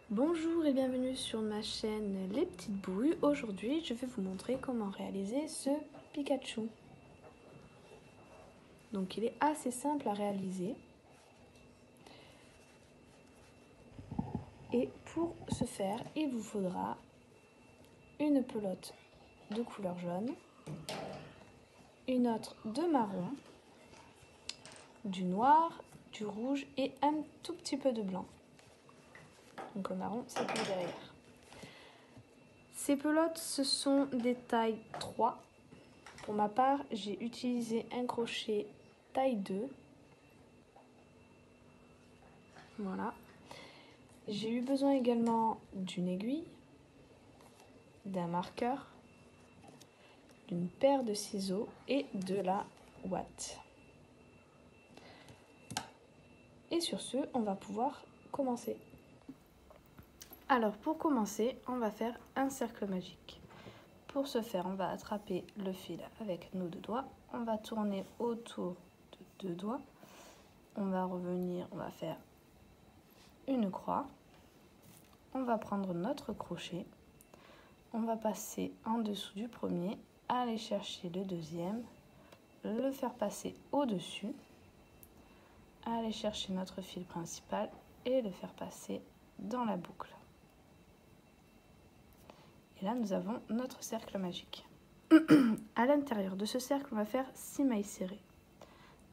Bonjour et bienvenue sur ma chaîne Les Petites Bouilles. Aujourd'hui, je vais vous montrer comment réaliser ce Pikachu. Donc, il est assez simple à réaliser. Et pour ce faire, il vous faudra une pelote de couleur jaune, une autre de marron, du noir, du rouge et un tout petit peu de blanc. Donc, le marron, c'est pour derrière. Ces pelotes, ce sont des tailles 3. Pour ma part, j'ai utilisé un crochet taille 2. Voilà. J'ai eu besoin également d'une aiguille, d'un marqueur, d'une paire de ciseaux et de la ouate. Et sur ce, on va pouvoir commencer. Alors pour commencer, on va faire un cercle magique. Pour ce faire, on va attraper le fil avec nos deux doigts. On va tourner autour de deux doigts. On va revenir, on va faire une croix. On va prendre notre crochet. On va passer en dessous du premier, aller chercher le deuxième, le faire passer au-dessus, aller chercher notre fil principal et le faire passer dans la boucle. Et là, nous avons notre cercle magique. À l'intérieur de ce cercle, on va faire 6 mailles serrées.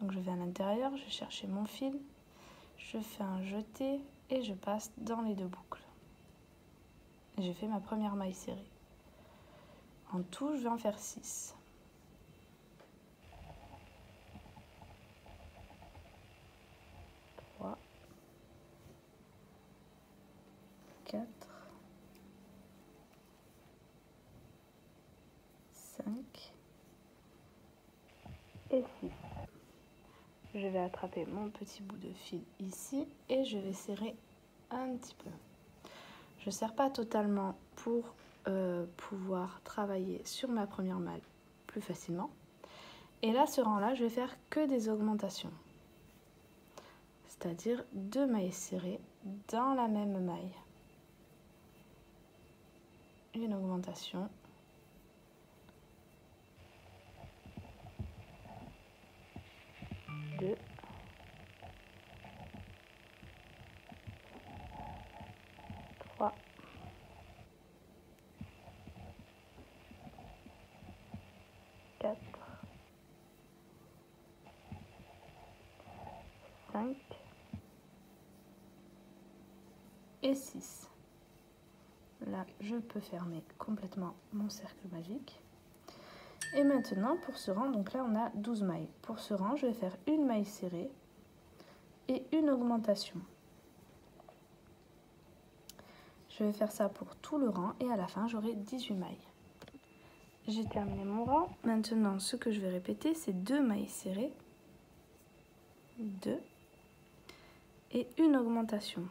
Donc je vais à l'intérieur, je vais chercher mon fil, je fais un jeté et je passe dans les deux boucles. J'ai fait ma première maille serrée. En tout, je vais en faire 6. Trois, 4, 5 et 6. Je vais attraper mon petit bout de fil ici et je vais serrer un petit peu. Je ne serre pas totalement pour pouvoir travailler sur ma première maille plus facilement. Et là, ce rang-là, je vais faire que des augmentations. C'est-à-dire 2 mailles serrées dans la même maille. Une augmentation. Deux. 3. 4. 5. Et 6. Là, je peux fermer complètement mon cercle magique. Et maintenant, pour ce rang, donc là, on a 12 mailles. Pour ce rang, je vais faire une maille serrée et une augmentation. Je vais faire ça pour tout le rang et à la fin, j'aurai 18 mailles. J'ai terminé mon rang. Maintenant, ce que je vais répéter, c'est 2 mailles serrées, 2 et une augmentation.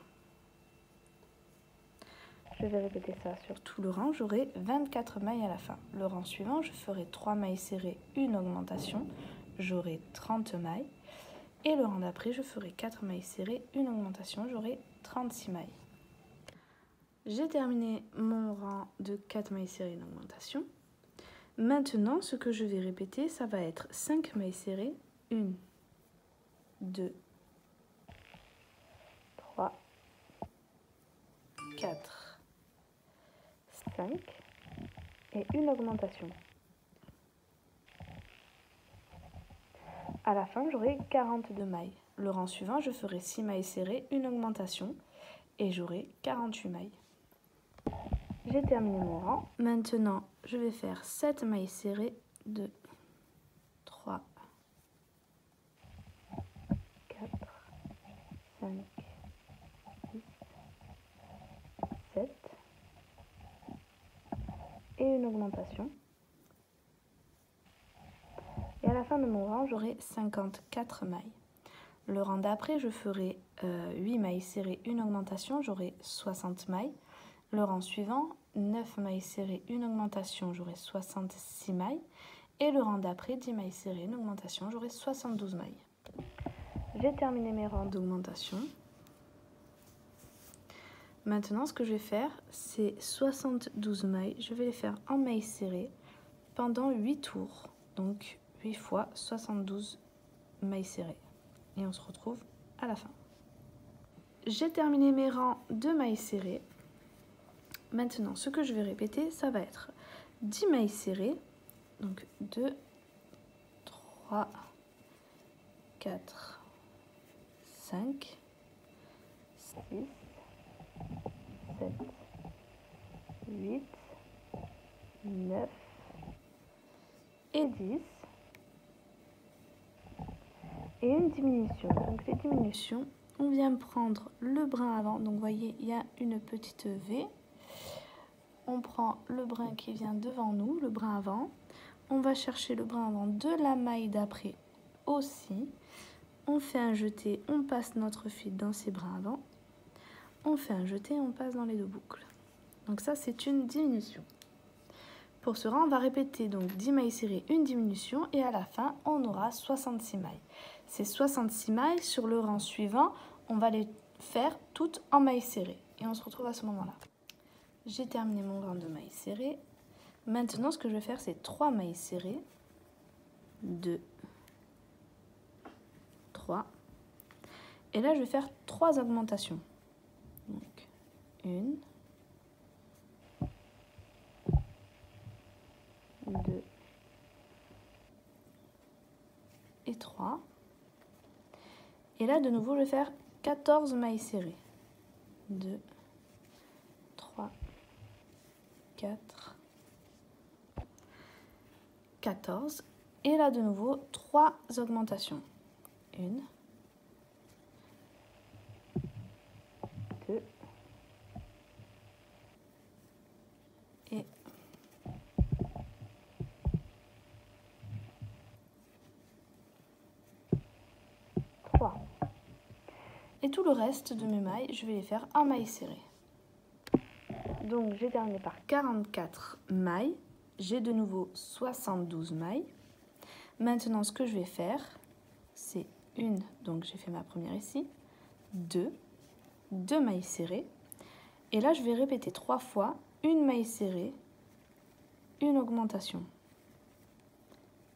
Je vais répéter ça sur tout le rang, j'aurai 24 mailles à la fin. Le rang suivant, je ferai 3 mailles serrées, une augmentation, j'aurai 30 mailles. Et le rang d'après, je ferai 4 mailles serrées, une augmentation, j'aurai 36 mailles. J'ai terminé mon rang de 4 mailles serrées, une augmentation. Maintenant, ce que je vais répéter, ça va être 5 mailles serrées, 1, 2, 3, 4, 5 et une augmentation. À la fin, j'aurai 42 mailles. Le rang suivant, je ferai 6 mailles serrées, une augmentation et j'aurai 48 mailles. J'ai terminé mon rang. Maintenant, je vais faire 7 mailles serrées, 2, 3, 4, 5, 6, 7 et une augmentation. Et à la fin de mon rang, j'aurai 54 mailles. Le rang d'après, je ferai 8 mailles serrées, une augmentation, j'aurai 60 mailles. Le rang suivant, 9 mailles serrées, une augmentation, j'aurai 66 mailles. Et le rang d'après, 10 mailles serrées, une augmentation, j'aurai 72 mailles. J'ai terminé mes rangs d'augmentation. Maintenant, ce que je vais faire, c'est 72 mailles. Je vais les faire en mailles serrées pendant 8 tours. Donc 8 fois 72 mailles serrées. Et on se retrouve à la fin. J'ai terminé mes rangs de mailles serrées. Maintenant, ce que je vais répéter, ça va être 10 mailles serrées. Donc 2, 3, 4, 5, 6, 7, 8, 9 et 10. Et une diminution. Donc les diminutions, on vient prendre le brin avant. Donc vous voyez, il y a une petite V. On prend le brin qui vient devant nous, le brin avant. On va chercher le brin avant de la maille d'après aussi. On fait un jeté, on passe notre fil dans ces brins avant. On fait un jeté, on passe dans les deux boucles. Donc ça, c'est une diminution. Pour ce rang, on va répéter donc 10 mailles serrées, une diminution, et à la fin, on aura 66 mailles. Ces 66 mailles, sur le rang suivant, on va les faire toutes en mailles serrées. Et on se retrouve à ce moment-là. J'ai terminé mon rang de mailles serrées. Maintenant, ce que je vais faire, c'est 3 mailles serrées. 2, 3. Et là, je vais faire 3 augmentations. Donc, 1, 2 et 3. Et là, de nouveau, je vais faire 14 mailles serrées. 2, 3, 4, 14. Et là, de nouveau, 3 augmentations. 1, 2 et 3. Et tout le reste de mes mailles, je vais les faire en mailles serrées. Donc j'ai terminé par 44 mailles. J'ai de nouveau 72 mailles. Maintenant, ce que je vais faire, c'est une, donc j'ai fait ma première ici, 2 mailles serrées. Et là, je vais répéter 3 fois une maille serrée, une augmentation.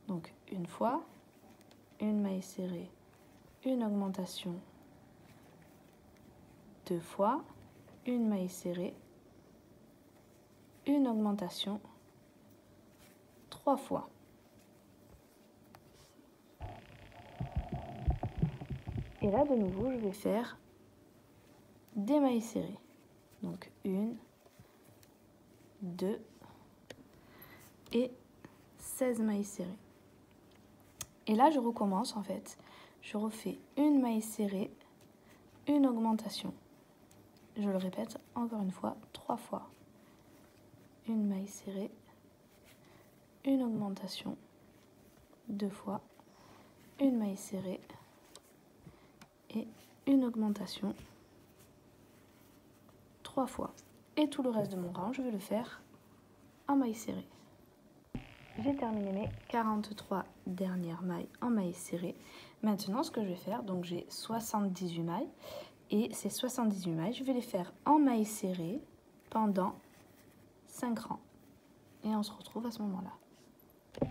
Donc une fois, une maille serrée, une augmentation. 2 fois, une maille serrée, une augmentation. 3 fois. Et là, de nouveau, je vais faire des mailles serrées. Donc 1, 2 et 16 mailles serrées. Et là, je recommence en fait. Je refais une maille serrée, une augmentation. Je le répète encore une fois, 3 fois. Une maille serrée, une augmentation, 2 fois, une maille serrée et une augmentation, 3 fois. Et tout le reste de mon rang, je vais le faire en maille serrée. J'ai terminé mes 43 dernières mailles en maille serrée. Maintenant, ce que je vais faire, donc j'ai 78 mailles. Et ces 78 mailles, je vais les faire en maille serrée pendant 5 rangs. Et on se retrouve à ce moment-là.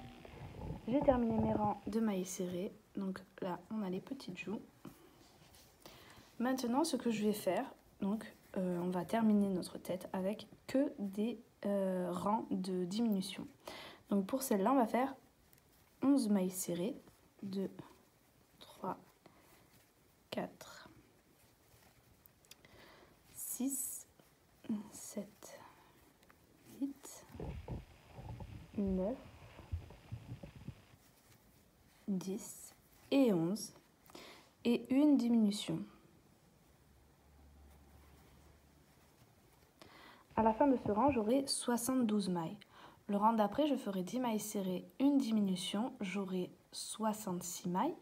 J'ai terminé mes rangs de mailles serrées. Donc là, on a les petites joues. Maintenant, ce que je vais faire, donc on va terminer notre tête avec que des rangs de diminution. Donc pour celle-là, on va faire 11 mailles serrées. 2, 3, 4, 6, 7, 8, 9, 10 et 11. Et une diminution. À la fin de ce rang, j'aurai 72 mailles. Le rang d'après, je ferai 10 mailles serrées, une diminution, j'aurai 66 mailles.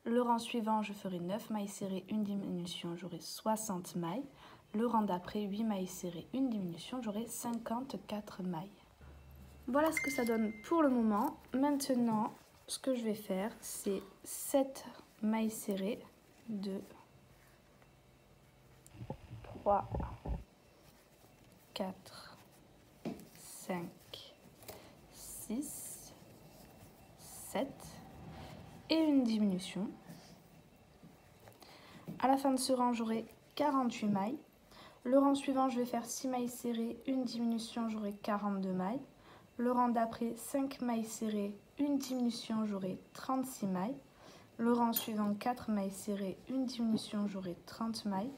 Le rang suivant, je ferai 9 mailles serrées, une diminution, j'aurai 60 mailles. Le rang d'après, 8 mailles serrées, une diminution, j'aurai 54 mailles. Voilà ce que ça donne pour le moment. Maintenant, ce que je vais faire, c'est 7 mailles serrées, 2, 3, 4, 5, 6, 7 et une diminution. À la fin de ce rang, j'aurai 48 mailles. Le rang suivant, je vais faire 6 mailles serrées, une diminution, j'aurai 42 mailles. Le rang d'après, 5 mailles serrées, une diminution, j'aurai 36 mailles. Le rang suivant, 4 mailles serrées, une diminution, j'aurai 30 mailles.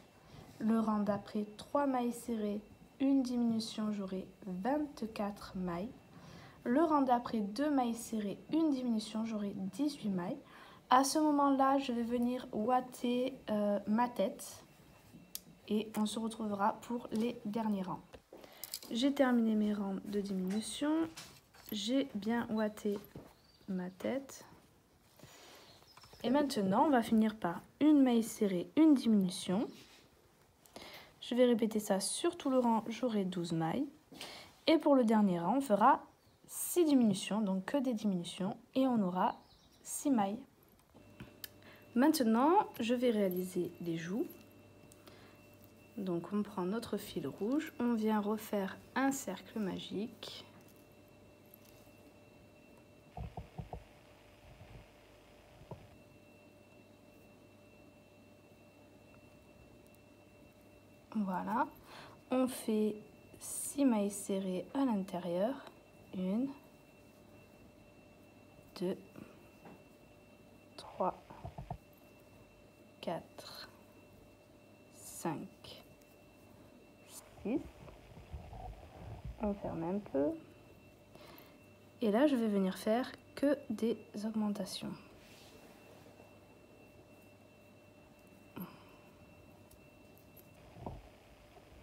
Le rang d'après, 3 mailles serrées, une diminution, j'aurai 24 mailles. Le rang d'après, 2 mailles serrées, une diminution, j'aurai 18 mailles. À ce moment-là, je vais venir ouater ma tête et on se retrouvera pour les derniers rangs. J'ai terminé mes rangs de diminution, j'ai bien ouaté ma tête. Et maintenant, on va finir par une maille serrée, une diminution. Je vais répéter ça sur tout le rang, j'aurai 12 mailles. Et pour le dernier rang, on fera 6 diminutions, donc que des diminutions, et on aura 6 mailles. Maintenant, je vais réaliser les joues. Donc on prend notre fil rouge, on vient refaire un cercle magique. Voilà, on fait 6 mailles serrées à l'intérieur. 1, 2, 3, 4, 5, 6. On ferme un peu. Et là, je vais venir faire que des augmentations.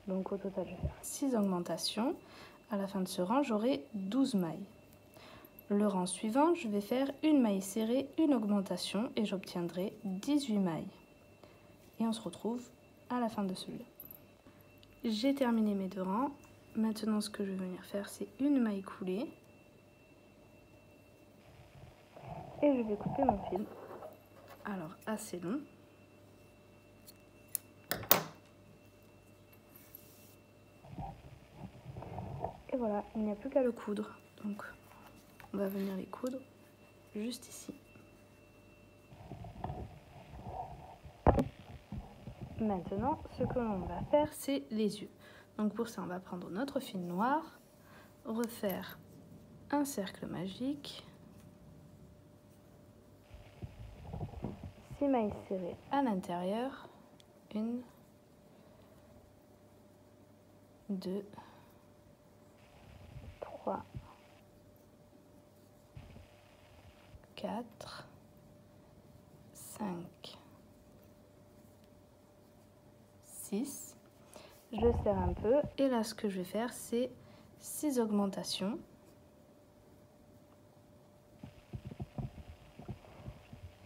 Donc au total, je vais faire 6 augmentations. À la fin de ce rang, j'aurai 12 mailles. Le rang suivant, je vais faire une maille serrée, une augmentation et j'obtiendrai 18 mailles. Et on se retrouve à la fin de celui-là. J'ai terminé mes 2 rangs. Maintenant, ce que je vais venir faire, c'est une maille coulée. Et je vais couper mon fil. Alors, assez long. Et voilà, il n'y a plus qu'à le coudre. Donc, on va venir les coudre juste ici. Maintenant, ce que l'on va faire, c'est les yeux. Donc pour ça, on va prendre notre fil noir, refaire un cercle magique, 6 mailles serrées à l'intérieur, 1, 2, 3, 4, 5, 6. Je serre un peu et là ce que je vais faire c'est 6 augmentations.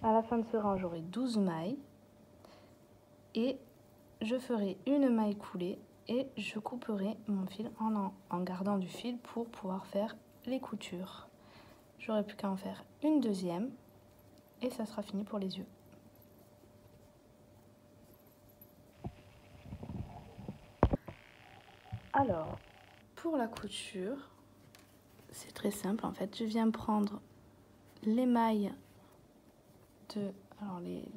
À la fin de ce rang j'aurai 12 mailles et je ferai une maille coulée et je couperai mon fil en gardant du fil pour pouvoir faire les coutures. J'aurai plus qu'à en faire une deuxième et ça sera fini pour les yeux. Alors, pour la couture, c'est très simple en fait. Je viens prendre les mailles de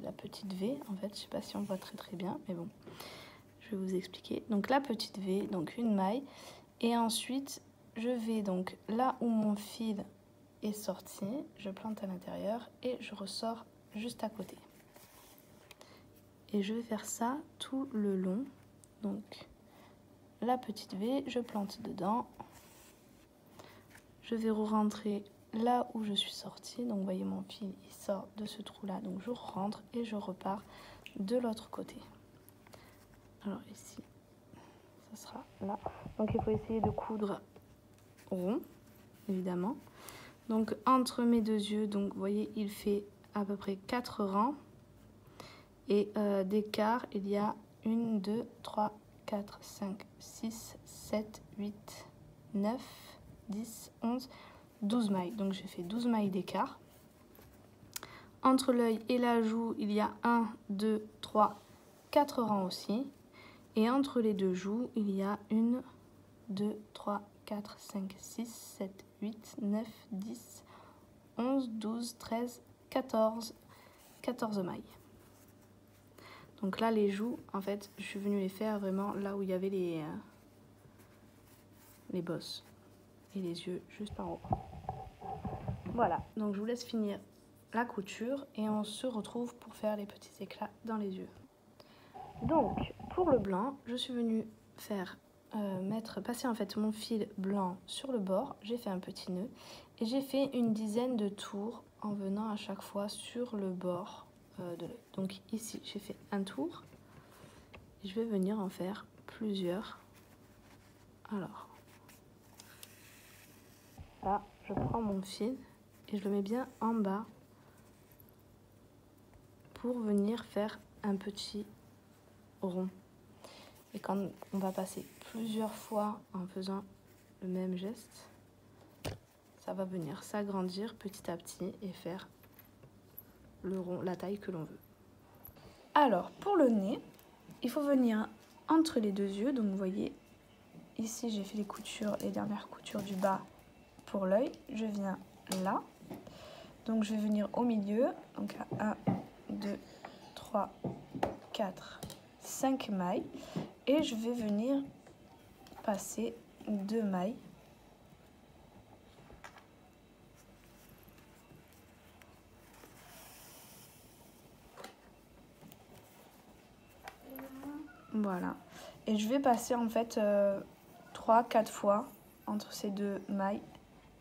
la petite V. En fait, je sais pas si on voit très bien, mais bon, je vais vous expliquer. Donc la petite V, donc une maille, et ensuite je vais donc là où mon fil est sorti, je plante à l'intérieur et je ressors juste à côté. Et je vais faire ça tout le long. Donc la petite V, je plante dedans. Je vais re-rentrer là où je suis sortie. Donc vous voyez mon fil il sort de ce trou là. Donc je rentre et je repars de l'autre côté. Alors ici, ça sera là. Donc il faut essayer de coudre rond, évidemment. Donc entre mes deux yeux, donc vous voyez, il fait à peu près 4 rangs. Et d'écart, il y a 1, 2, 3, 4, 5, 6, 7, 8, 9, 10, 11, 12 mailles. Donc j'ai fait 12 mailles d'écart. Entre l'œil et la joue, il y a 1, 2, 3, 4 rangs aussi. Et entre les deux joues, il y a 1, 2, 3, 4, 5, 6, 7, 8, 9, 10, 11, 12, 13, 14 mailles. Donc là, les joues, en fait, je suis venue les faire vraiment là où il y avait les bosses et les yeux juste par haut. Voilà, donc je vous laisse finir la couture et on se retrouve pour faire les petits éclats dans les yeux. Donc, pour le blanc, je suis venue faire passer en fait mon fil blanc sur le bord. J'ai fait un petit nœud et j'ai fait une dizaine de tours en venant à chaque fois sur le bord de l'œil. Donc ici, j'ai fait un tour et je vais venir en faire plusieurs. Alors, là, je prends mon fil et je le mets bien en bas pour venir faire un petit rond. Et quand on va passer plusieurs fois en faisant le même geste, ça va venir s'agrandir petit à petit et faire le rond, la taille que l'on veut. Alors, pour le nez, il faut venir entre les deux yeux. Donc, vous voyez, ici, j'ai fait les dernières coutures du bas pour l'œil. Je viens là. Donc, je vais venir au milieu. Donc, à 1, 2, 3, 4, 5 mailles. Et je vais venir passer 2 mailles. Voilà. Et je vais passer en fait 3-4 fois entre ces 2 mailles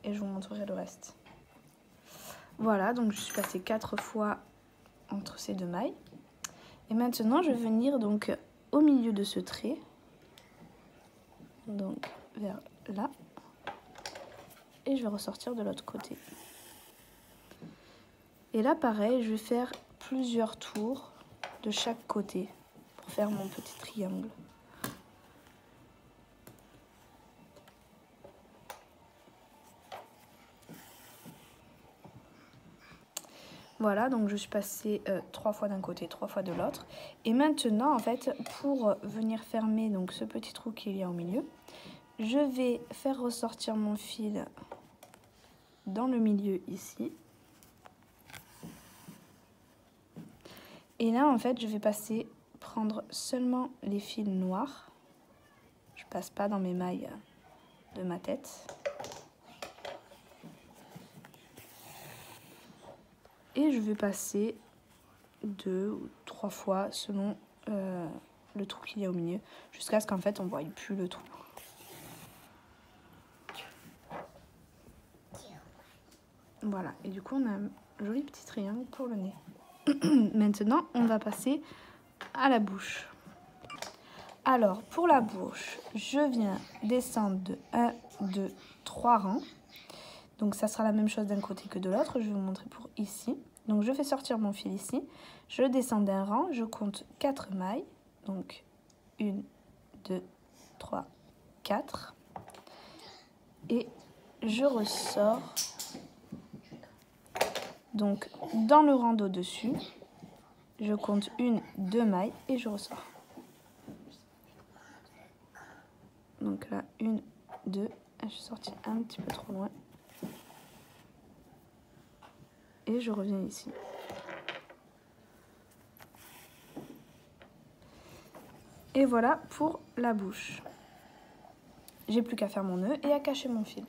et je vous montrerai le reste. Voilà, donc je suis passée 4 fois entre ces 2 mailles. Et maintenant, je vais venir donc au milieu de ce trait, donc vers là, et je vais ressortir de l'autre côté. Et là, pareil, je vais faire plusieurs tours de chaque côté pour faire mon petit triangle. Voilà, donc je suis passée 3 fois d'un côté, 3 fois de l'autre. Et maintenant, en fait, pour venir fermer donc ce petit trou qu'il y a au milieu, je vais faire ressortir mon fil dans le milieu ici. Et là, en fait, je vais prendre seulement les fils noirs. Je passe pas dans mes mailles de ma tête. Et je vais passer 2 ou 3 fois selon le trou qu'il y a au milieu, jusqu'à ce qu'en fait on ne voie plus le trou. Voilà, et du coup on a un joli petit triangle pour le nez. Maintenant, on va passer à la bouche. Alors, pour la bouche, je viens descendre de 1, 2, 3 rangs. Donc ça sera la même chose d'un côté que de l'autre. Je vais vous montrer pour ici. Donc je fais sortir mon fil ici. Je descends d'un rang. Je compte 4 mailles. Donc 1, 2, 3, 4. Et je ressors. Donc dans le rang d'au-dessus, je compte 1, 2 mailles et je ressors. Donc là, 1, 2. Je suis sortie un petit peu trop loin. Et je reviens ici. Et voilà pour la bouche. J'ai plus qu'à faire mon nœud et à cacher mon fil.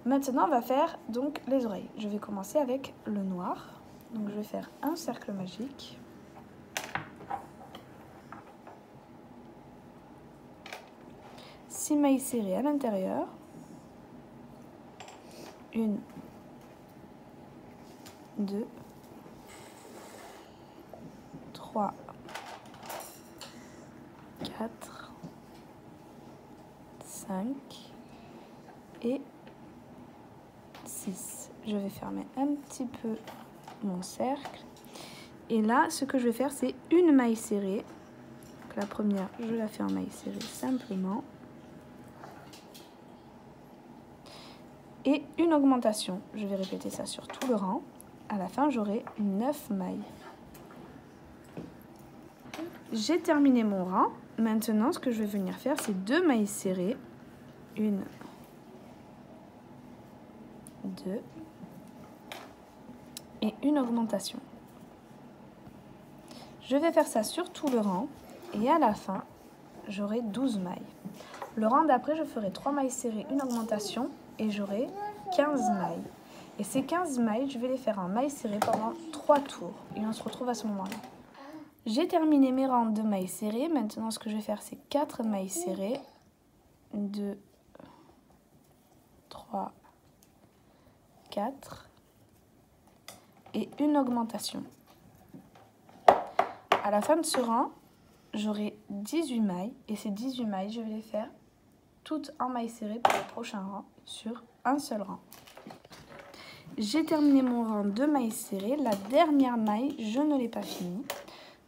Maintenant, on va faire donc les oreilles. Je vais commencer avec le noir. Donc je vais faire un cercle magique. Six mailles serrées à l'intérieur. 1, 2, 3, 4, 5 et 6. Je vais fermer un petit peu mon cercle. Et là, ce que je vais faire, c'est une maille serrée. Donc, la première, je la fais en maille serrée simplement. Et une augmentation. Je vais répéter ça sur tout le rang. À la fin, j'aurai 9 mailles. J'ai terminé mon rang. Maintenant, ce que je vais venir faire, c'est 2 mailles serrées 1, 2 et une augmentation. Je vais faire ça sur tout le rang et à la fin, j'aurai 12 mailles. Le rang d'après, je ferai 3 mailles serrées, une augmentation et j'aurai 15 mailles. Et ces 15 mailles, je vais les faire en mailles serrées pendant 3 tours et on se retrouve à ce moment-là. J'ai terminé mes rangs de mailles serrées. Maintenant, ce que je vais faire, c'est 4 mailles serrées. 2, 3, 4 et une augmentation. À la fin de ce rang, j'aurai 18 mailles et ces 18 mailles, je vais les faire toutes en mailles serrées pour le prochain rang sur un seul rang. J'ai terminé mon rang de mailles serrées. La dernière maille, je ne l'ai pas finie.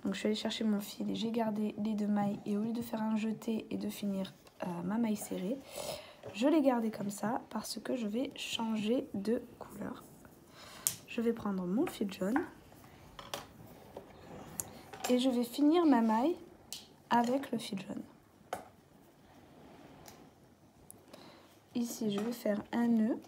Donc je suis allée chercher mon fil et j'ai gardé les 2 mailles et au lieu de faire un jeté et de finir ma maille serrée, je l'ai gardé comme ça parce que je vais changer de couleur. Je vais prendre mon fil jaune et je vais finir ma maille avec le fil jaune. Ici, je vais faire un nœud.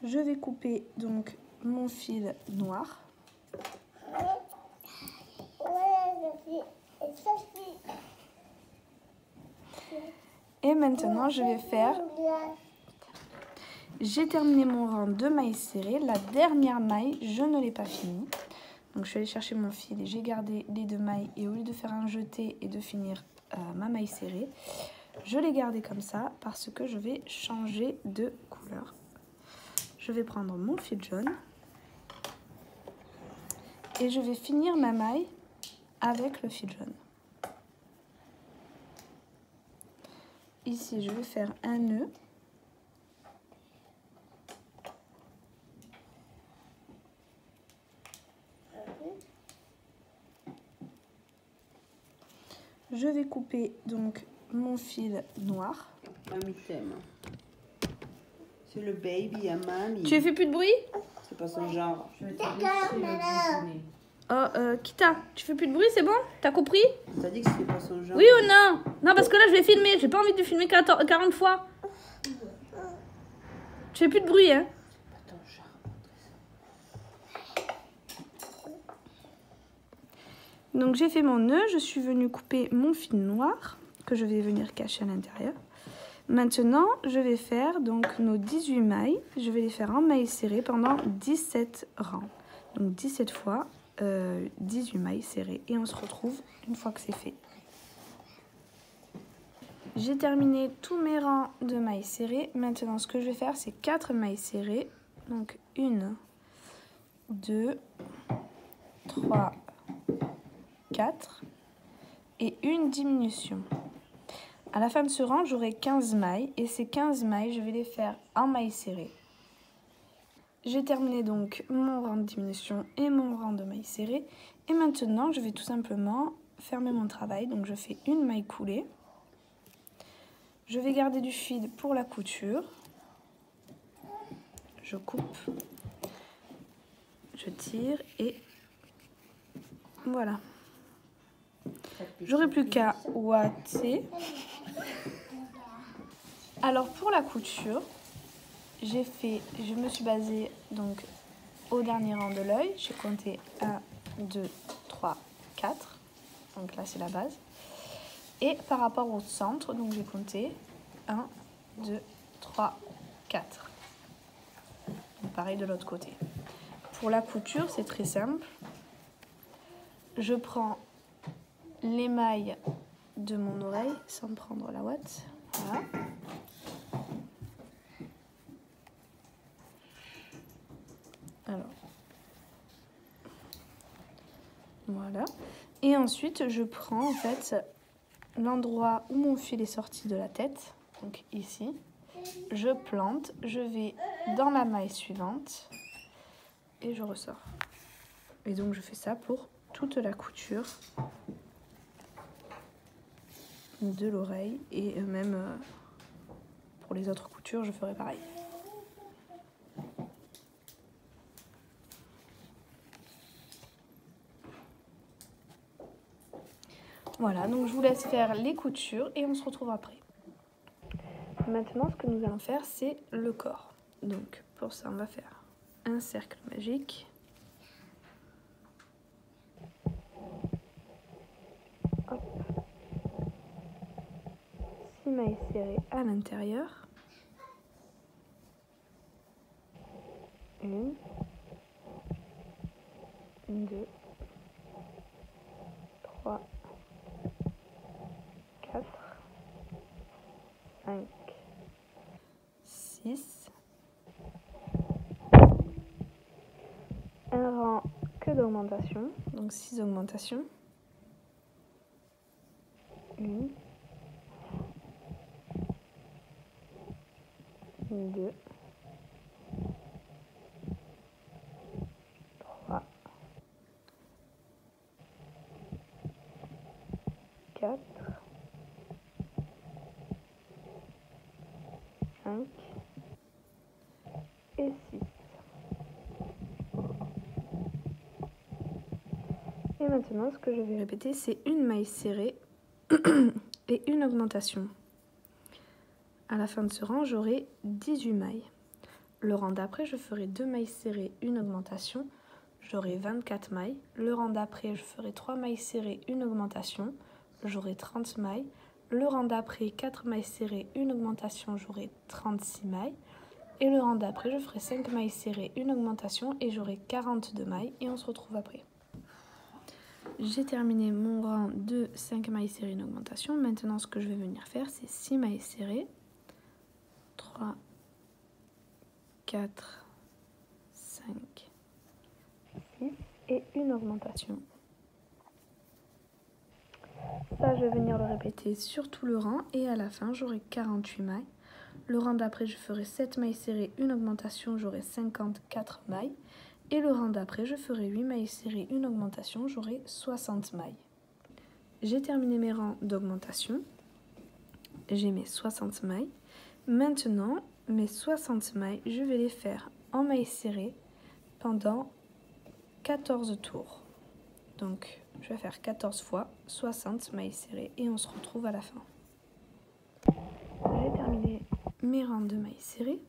Je vais couper donc mon fil noir. Et maintenant, je vais faire... J'ai terminé mon rang de mailles serrées. La dernière maille, je ne l'ai pas finie. Donc, je suis allée chercher mon fil et j'ai gardé les 2 mailles. Et au lieu de faire un jeté et de finir ma maille serrée, je l'ai gardé comme ça parce que je vais changer de couleur. Je vais prendre mon fil jaune et je vais finir ma maille avec le fil jaune. Ici, je vais faire un nœud. Je vais couper donc mon fil noir. Mamie t'aime. C'est le baby à mamie. Tu fais plus de bruit? C'est pas son genre. Oh, Kita, tu fais plus de bruit, c'est bon? T'as compris? T'as dit que c'était pas son genre. Oui ou non? Non, parce que là, je vais filmer. J'ai pas envie de filmer 40 fois. Tu fais plus de bruit, hein? Pas ton genre. Donc, j'ai fait mon nœud. Je suis venue couper mon fil noir que je vais venir cacher à l'intérieur. Maintenant, je vais faire donc nos 18 mailles. Je vais les faire en mailles serrées pendant 17 rangs. Donc, 17 fois 18 mailles serrées. Et on se retrouve une fois que c'est fait. J'ai terminé tous mes rangs de mailles serrées. Maintenant, ce que je vais faire, c'est 4 mailles serrées. Donc, 1, 2, 3, 4 et une diminution. À la fin de ce rang, j'aurai 15 mailles et ces 15 mailles, je vais les faire en mailles serrées. J'ai terminé donc mon rang de diminution et mon rang de mailles serrées. Et maintenant, je vais tout simplement fermer mon travail. Donc, je fais une maille coulée. Je vais garder du fil pour la couture. Je coupe. Je tire et voilà. J'aurai plus qu'à ouater. Alors pour la couture, je me suis basée donc au dernier rang de l'œil. J'ai compté 1, 2, 3, 4. Donc là c'est la base. Et par rapport au centre, donc j'ai compté 1, 2, 3, 4. Donc pareil de l'autre côté. Pour la couture, c'est très simple. Je prends l'émail de mon oreille sans prendre la ouate. Voilà. Alors. Voilà. Et ensuite, je prends en fait l'endroit où mon fil est sorti de la tête. Donc ici. Je plante. Je vais dans la maille suivante. Et je ressors. Et donc, je fais ça pour toute la couture de l'oreille et même pour les autres coutures je ferai pareil. Voilà, donc je vous laisse faire les coutures et on se retrouve après. Maintenant, ce que nous allons faire, c'est le corps. Donc, pour ça, on va faire un cercle magique. Hop. 6 mailles serrées à l'intérieur. 1, 2, 3, 4, 5, 6. Un rang que d'augmentation, donc 6 augmentations. 1, 2, 3, 4, 5 et 6. Et maintenant, ce que je vais répéter, c'est une maille serrée et une augmentation. À la fin de ce rang, j'aurai 18 mailles. Le rang d'après, je ferai 2 mailles serrées, une augmentation. J'aurai 24 mailles. Le rang d'après, je ferai 3 mailles serrées, une augmentation. J'aurai 30 mailles. Le rang d'après, 4 mailles serrées, une augmentation. J'aurai 36 mailles. Et le rang d'après, je ferai 5 mailles serrées, une augmentation. Et j'aurai 42 mailles. Et on se retrouve après. J'ai terminé mon rang de 5 mailles serrées, une augmentation. Maintenant, ce que je vais venir faire, c'est 6 mailles serrées. 3, 4, 5, 6 et une augmentation. Ça, je vais venir le répéter sur tout le rang et à la fin, j'aurai 48 mailles. Le rang d'après, je ferai 7 mailles serrées, une augmentation, j'aurai 54 mailles. Et le rang d'après, je ferai 8 mailles serrées, une augmentation, j'aurai 60 mailles. J'ai terminé mes rangs d'augmentation. J'ai mes 60 mailles. Maintenant, mes 60 mailles, je vais les faire en mailles serrées pendant 14 tours. Donc, je vais faire 14 fois 60 mailles serrées et on se retrouve à la fin. J'ai terminé mes rangs de mailles serrées.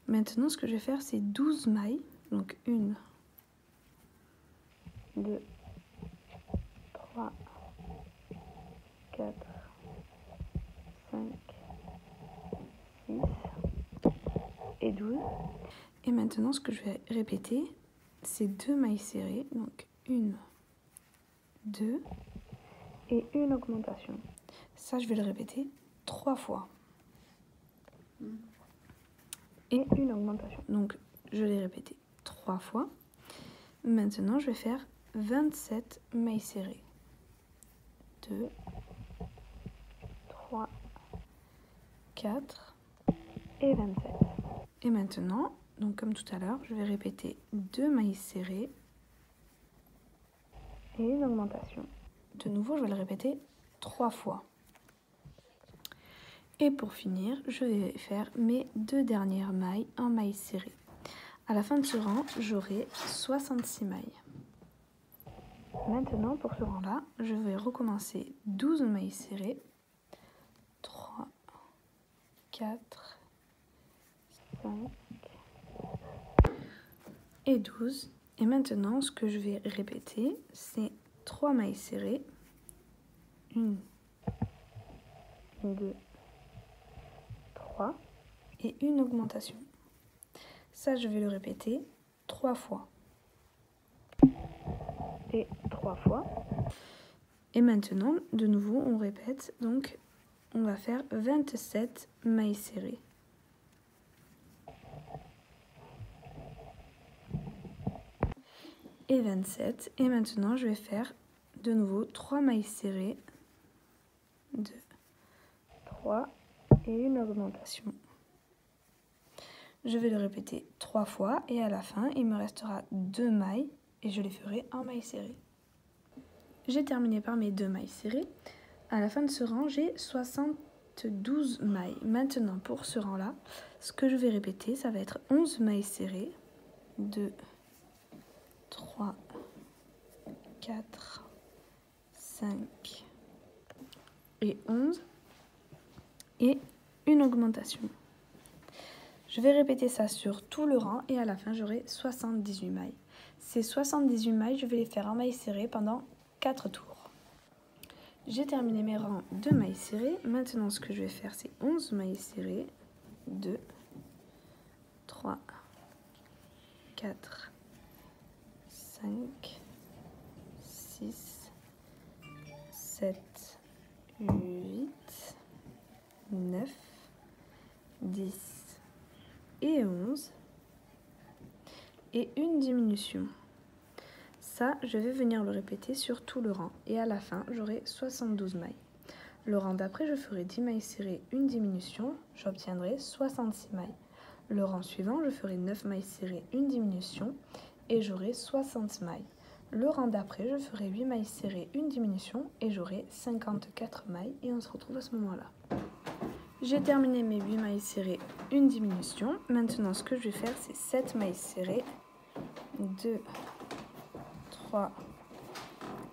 Maintenant, ce que je vais faire, c'est 12 mailles. Donc, 1, 2, 3, 4, 5, 6 et 12. Et maintenant, ce que je vais répéter, c'est 2 mailles serrées. Donc, 1, 2 et une augmentation. Ça, je vais le répéter 3 fois. Et une augmentation. Donc, je l'ai répété 3 fois. Maintenant, je vais faire 27 mailles serrées. 2, 3, 4 et 27. Et maintenant, donc comme tout à l'heure, je vais répéter 2 mailles serrées et une augmentation. De nouveau, je vais le répéter 3 fois. Et pour finir, je vais faire mes 2 dernières mailles en mailles serrées. À la fin de ce rang, j'aurai 66 mailles. Maintenant, pour ce rang-là, je vais recommencer 12 mailles serrées. 3, 4, 5 et 12. Et maintenant, ce que je vais répéter, c'est 3 mailles serrées. 1, 2, 3 et une augmentation. Ça, je vais le répéter 3 fois. Et 3 fois. Et maintenant, de nouveau, on répète. Donc, on va faire 27 mailles serrées. Et 27. Et maintenant, je vais faire de nouveau 3 mailles serrées. 2, 3 et une augmentation. Je vais le répéter 3 fois et à la fin, il me restera 2 mailles et je les ferai en mailles serrées. J'ai terminé par mes 2 mailles serrées. À la fin de ce rang, j'ai 72 mailles. Maintenant, pour ce rang-là, ce que je vais répéter, ça va être 11 mailles serrées. 2, 3, 4, 5, et 11 et une augmentation. Je vais répéter ça sur tout le rang et à la fin j'aurai 78 mailles. Ces 78 mailles, je vais les faire en mailles serrées pendant 4 tours. J'ai terminé mes rangs de mailles serrées. Maintenant ce que je vais faire c'est 11 mailles serrées. 2, 3, 4, 5, 6, 7, 8, 9, 10 et 11 et une diminution. Ça, je vais venir le répéter sur tout le rang et à la fin, j'aurai 72 mailles. Le rang d'après, je ferai 10 mailles serrées, une diminution, j'obtiendrai 66 mailles. Le rang suivant, je ferai 9 mailles serrées, une diminution et j'aurai 60 mailles. Le rang d'après, je ferai 8 mailles serrées, une diminution et j'aurai 54 mailles et on se retrouve à ce moment-là. J'ai terminé mes 8 mailles serrées, une diminution. Maintenant, ce que je vais faire, c'est 7 mailles serrées. 2, 3,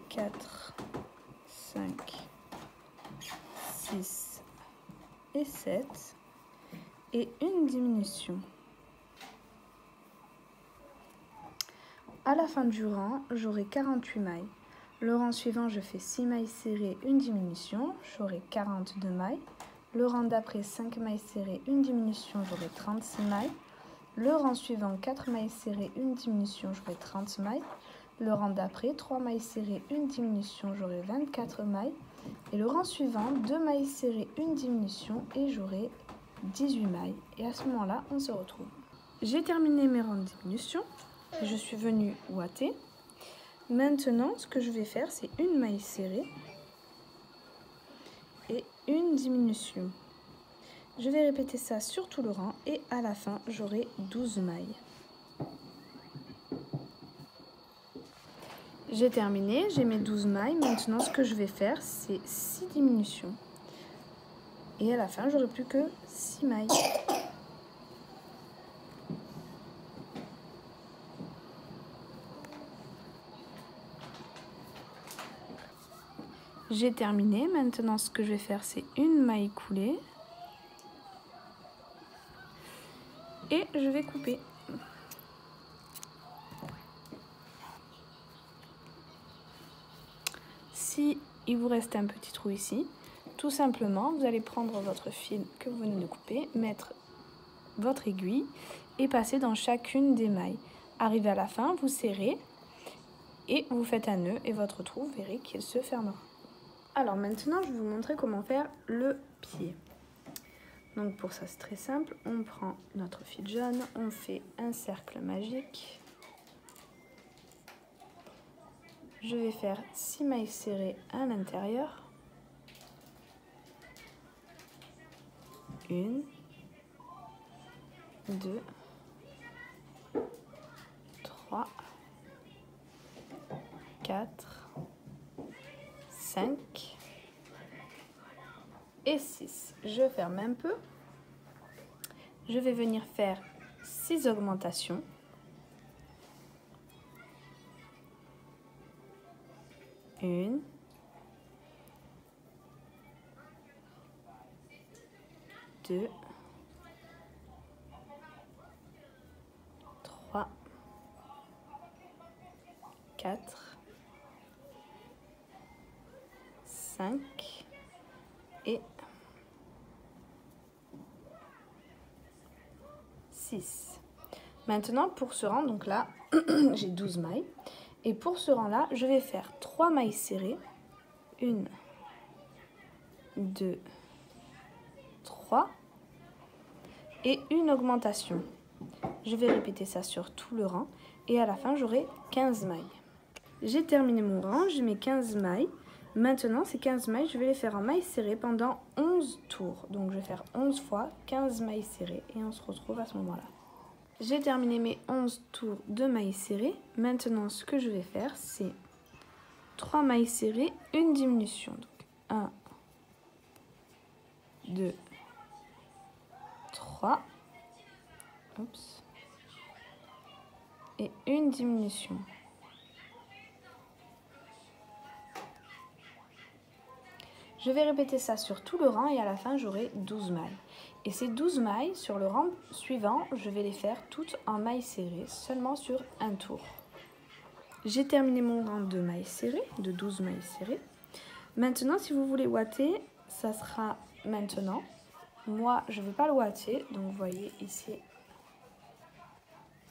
4, 5, 6 et 7. Et une diminution. À la fin du rang, j'aurai 48 mailles. Le rang suivant, je fais 6 mailles serrées, une diminution. J'aurai 42 mailles. Le rang d'après, 5 mailles serrées, une diminution, j'aurai 36 mailles. Le rang suivant, 4 mailles serrées, une diminution, j'aurai 30 mailles. Le rang d'après, 3 mailles serrées, une diminution, j'aurai 24 mailles. Et le rang suivant, 2 mailles serrées, une diminution et j'aurai 18 mailles. Et à ce moment-là, on se retrouve. J'ai terminé mes rangs de diminution. Je suis venue ouater. Maintenant, ce que je vais faire, c'est une maille serrée et une diminution. Je vais répéter ça sur tout le rang et à la fin, j'aurai 12 mailles. J'ai terminé, j'ai mes 12 mailles. Maintenant, ce que je vais faire, c'est 6 diminutions. Et à la fin, j'aurai plus que 6 mailles. J'ai terminé. Maintenant, ce que je vais faire, c'est une maille coulée. Et je vais couper. Si il vous reste un petit trou ici, tout simplement, vous allez prendre votre fil que vous venez de couper, mettre votre aiguille et passer dans chacune des mailles. Arrivé à la fin, vous serrez et vous faites un nœud et votre trou, vous verrez qu'il se fermera. Alors maintenant, je vais vous montrer comment faire le pied. Donc pour ça, c'est très simple. On prend notre fil jaune, on fait un cercle magique. Je vais faire 6 mailles serrées à l'intérieur. 1, 2, 3, 4, 5 et 6. Je ferme un peu. Je vais venir faire 6 augmentations. 1, 2, 3, 4, 5 et 6. Maintenant, pour ce rang, donc là, j'ai 12 mailles. Et pour ce rang-là, je vais faire 3 mailles serrées. 1, 2, 3 et une augmentation. Je vais répéter ça sur tout le rang et à la fin, j'aurai 15 mailles. J'ai terminé mon rang, j'ai mes 15 mailles. Maintenant, ces 15 mailles, je vais les faire en mailles serrées pendant 11 tours. Donc, je vais faire 11 fois 15 mailles serrées et on se retrouve à ce moment-là. J'ai terminé mes 11 tours de mailles serrées. Maintenant, ce que je vais faire, c'est 3 mailles serrées, une diminution. Donc, 1, 2, 3. Oups. Et une diminution. Je vais répéter ça sur tout le rang et à la fin j'aurai 12 mailles. Et ces 12 mailles, sur le rang suivant, je vais les faire toutes en mailles serrées, seulement sur un tour. J'ai terminé mon rang de mailles serrées, de 12 mailles serrées. Maintenant, si vous voulez ouater, ça sera maintenant. Moi, je ne vais pas le ouater, donc vous voyez ici.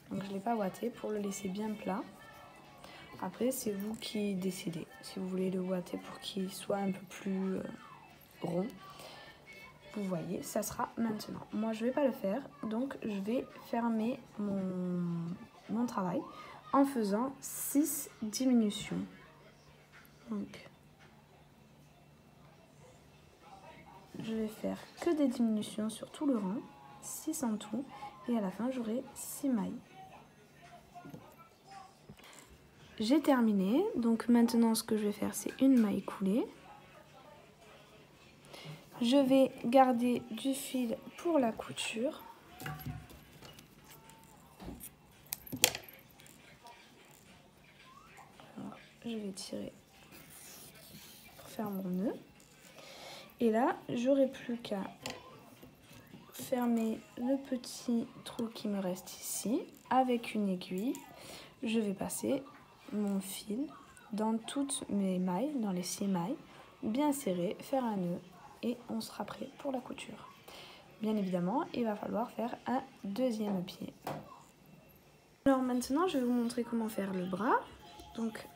Donc je ne l'ai pas ouaté pour le laisser bien plat. Après, c'est vous qui décidez. Si vous voulez le ouater pour qu'il soit un peu plus rond, vous voyez, ça sera maintenant. Moi, je ne vais pas le faire, donc je vais fermer mon travail en faisant 6 diminutions. Donc, je vais faire que des diminutions sur tout le rang, 6 en tout, et à la fin, j'aurai 6 mailles. J'ai terminé, donc maintenant ce que je vais faire c'est une maille coulée. Je vais garder du fil pour la couture. Alors, je vais tirer pour faire mon nœud. Et là, j'aurai plus qu'à fermer le petit trou qui me reste ici avec une aiguille. Je vais passer mon fil dans toutes mes mailles, dans les 6 mailles, bien serré, faire un nœud et on sera prêt pour la couture. Bien évidemment, il va falloir faire un deuxième pied. Alors maintenant, je vais vous montrer comment faire le bras. Donc,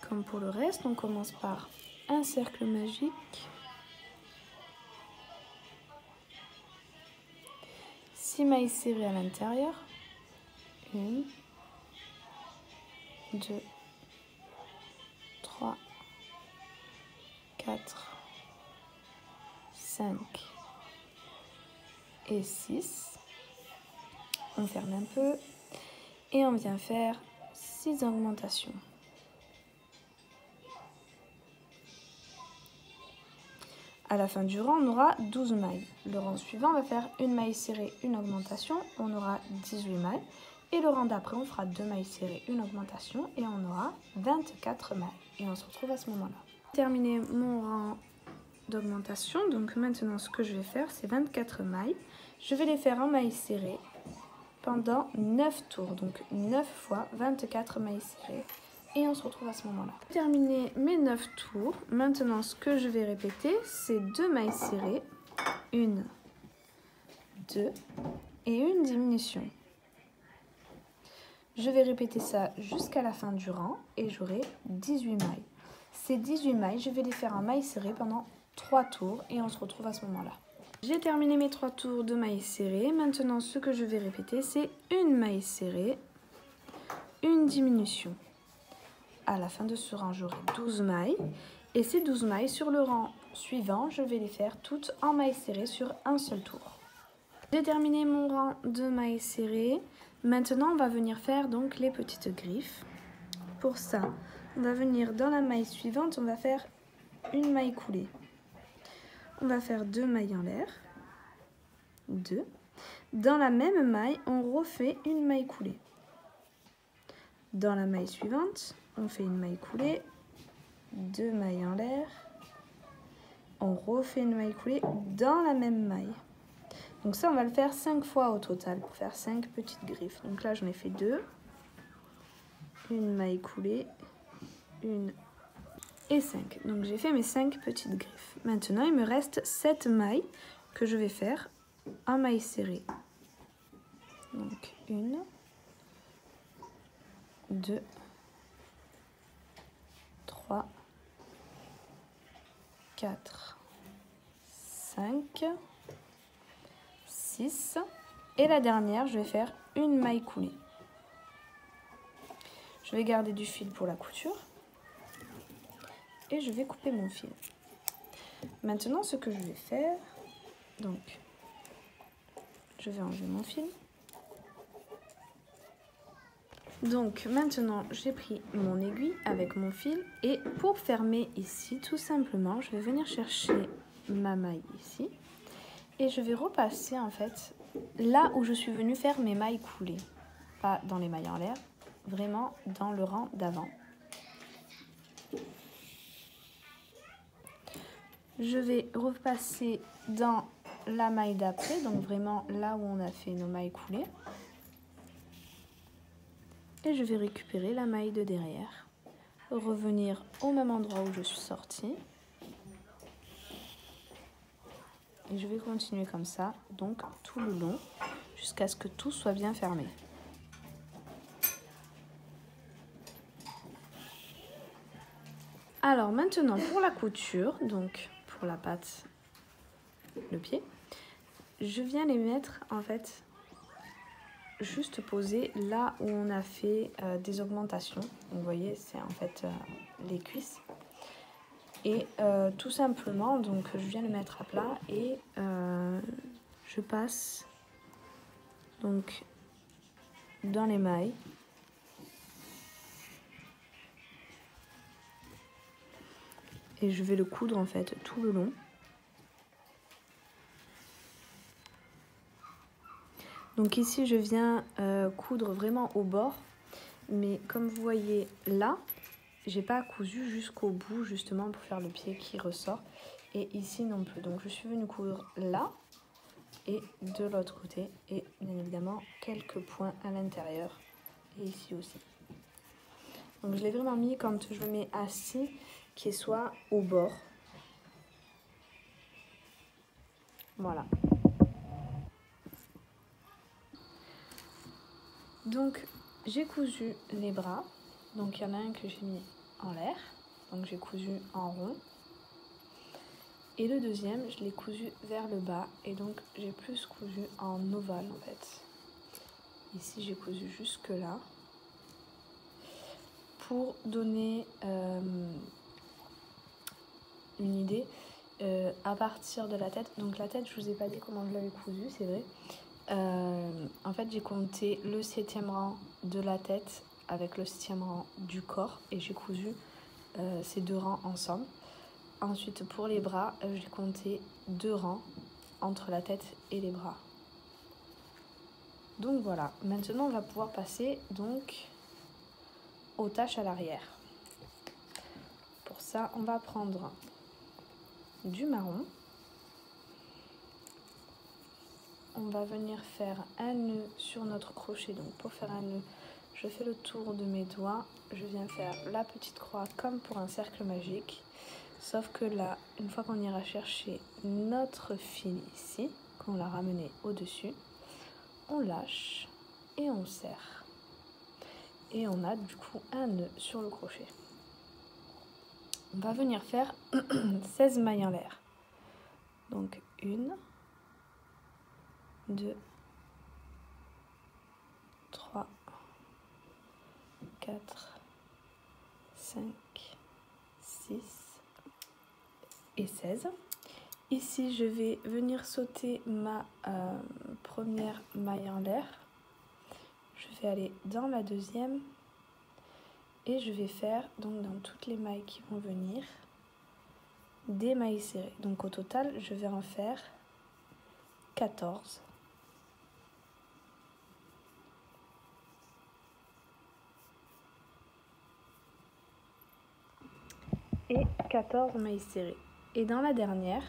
comme pour le reste, on commence par un cercle magique, 6 mailles serrées à l'intérieur, 1, 2, 3, 4, 5 et 6. On ferme un peu et on vient faire 6 augmentations. À la fin du rang, on aura 12 mailles. Le rang suivant, on va faire une maille serrée, une augmentation, on aura 18 mailles. Et le rang d'après, on fera 2 mailles serrées, une augmentation et on aura 24 mailles. Et on se retrouve à ce moment-là. Terminé mon rang d'augmentation, donc maintenant ce que je vais faire, c'est 24 mailles. Je vais les faire en mailles serrées pendant 9 tours, donc 9 fois 24 mailles serrées. Et on se retrouve à ce moment-là. Terminé mes 9 tours, maintenant ce que je vais répéter, c'est 2 mailles serrées, 1, 2 et une diminution. Je vais répéter ça jusqu'à la fin du rang et j'aurai 18 mailles. Ces 18 mailles, je vais les faire en mailles serrées pendant 3 tours et on se retrouve à ce moment-là. J'ai terminé mes 3 tours de mailles serrées. Maintenant, ce que je vais répéter, c'est une maille serrée, une diminution. À la fin de ce rang, j'aurai 12 mailles. Et ces 12 mailles, sur le rang suivant, je vais les faire toutes en mailles serrées sur un seul tour. J'ai terminé mon rang de mailles serrées. Maintenant, on va venir faire donc les petites griffes. Pour ça, on va venir dans la maille suivante, on va faire une maille coulée. On va faire 2 mailles en l'air, 2. Dans la même maille, on refait une maille coulée. Dans la maille suivante, on fait une maille coulée, 2 mailles en l'air, on refait une maille coulée dans la même maille. Donc ça, on va le faire 5 fois au total pour faire 5 petites griffes. Donc là, j'en ai fait 2, une maille coulée, 1 et 5. Donc j'ai fait mes 5 petites griffes. Maintenant, il me reste 7 mailles que je vais faire en maille serrée. Donc 1, 2, 3, 4, 5, 6. Et la dernière, je vais faire une maille coulée. Je vais garder du fil pour la couture. Et je vais couper mon fil. Maintenant, ce que je vais faire, donc, je vais enlever mon fil. Donc, maintenant, j'ai pris mon aiguille avec mon fil. Et pour fermer ici, tout simplement, je vais venir chercher ma maille ici. Et je vais repasser, en fait, là où je suis venue faire mes mailles coulées. Pas dans les mailles en l'air, vraiment dans le rang d'avant. Je vais repasser dans la maille d'après, donc vraiment là où on a fait nos mailles coulées. Et je vais récupérer la maille de derrière, revenir au même endroit où je suis sortie. Et je vais continuer comme ça, donc tout le long, jusqu'à ce que tout soit bien fermé. Alors maintenant pour la couture, donc pour la patte, le pied, je viens les mettre en fait juste posés là où on a fait des augmentations. Vous voyez, c'est en fait les cuisses. Et tout simplement, donc je viens le mettre à plat et je passe donc dans les mailles. Et je vais le coudre en fait tout le long. Donc ici je viens coudre vraiment au bord, mais comme vous voyez là, j'ai pas cousu jusqu'au bout justement pour faire le pied qui ressort. Et ici non plus. Donc je suis venue coudre là et de l'autre côté. Et bien évidemment quelques points à l'intérieur. Et ici aussi. Donc je l'ai vraiment mis quand je le mets assis, qu'il soit au bord. Voilà. Donc j'ai cousu les bras. Donc il y en a un que j'ai mis en l'air. Donc j'ai cousu en rond. Et le deuxième, je l'ai cousu vers le bas. Et donc j'ai plus cousu en ovale en fait. Ici j'ai cousu jusque là. Pour donner une idée, à partir de la tête. Donc la tête, je vous ai pas dit comment je l'avais cousu, c'est vrai. En fait j'ai compté le 7e rang de la tête avec le 7e rang du corps. Et j'ai cousu ces 2 rangs ensemble. Ensuite pour les bras, j'ai compté 2 rangs entre la tête et les bras. Donc voilà, maintenant on va pouvoir passer donc aux tâches à l'arrière. Pour ça, on va prendre du marron. On va venir faire un nœud sur notre crochet. Donc pour faire un nœud, je fais le tour de mes doigts. Je viens faire la petite croix comme pour un cercle magique. Sauf que là, une fois qu'on ira chercher notre fil ici, qu'on l'a ramené au-dessus, on lâche et on serre. Et on a du coup un nœud sur le crochet. On va venir faire 16 mailles en l'air. Donc 1, 2, 3, 4, 5, 6 et 16. Ici, je vais venir sauter ma première maille en l'air. Je vais aller dans la deuxième et je vais faire donc dans toutes les mailles qui vont venir des mailles serrées. Donc au total, je vais en faire 14. Et 14 mailles serrées. Et dans la dernière,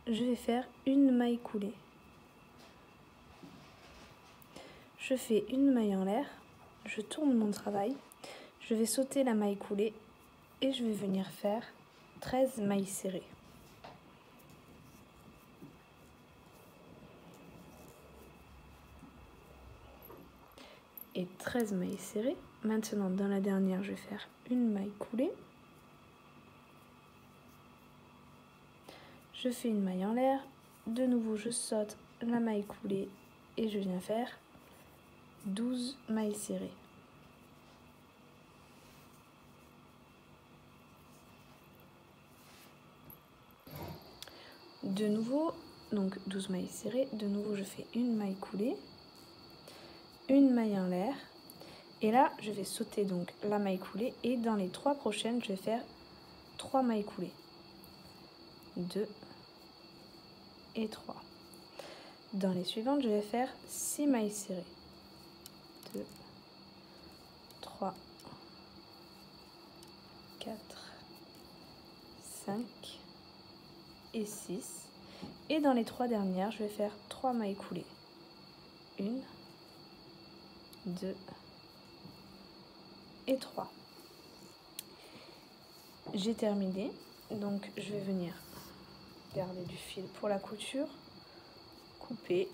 je vais faire une maille coulée. Je fais une maille en l'air, je tourne mon travail, je vais sauter la maille coulée et je vais venir faire 13 mailles serrées. Et 13 mailles serrées. Maintenant, dans la dernière, je vais faire une maille coulée. Je fais une maille en l'air. De nouveau, je saute la maille coulée et je viens faire 12 mailles serrées. De nouveau, donc 12 mailles serrées. De nouveau, je fais une maille coulée, une maille en l'air. Et là, je vais sauter donc la maille coulée et dans les 3 prochaines, je vais faire 3 mailles coulées. 2 et 3. Dans les suivantes, je vais faire 6 mailles serrées. 2, 3, 4, 5 et 6. Et dans les 3 dernières, je vais faire 3 mailles coulées. 1, 2 et 3. J'ai terminé, donc je vais venir garder du fil pour la couture, couper.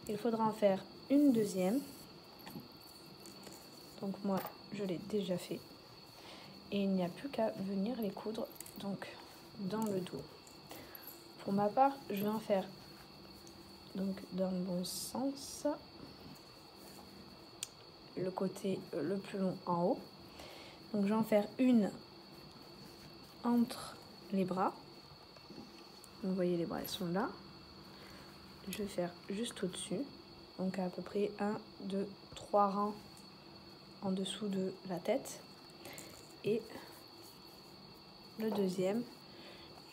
Il faudra en faire une deuxième. Donc moi, je l'ai déjà fait. Et il n'y a plus qu'à venir les coudre donc dans le dos. Pour ma part, je vais en faire donc dans le bon sens, le côté le plus long en haut. Donc je vais en faire une entre les bras. Vous voyez, les bras, elles sont là. Je vais faire juste au-dessus. Donc à peu près 1, 2, 3 rangs en dessous de la tête. Et le deuxième,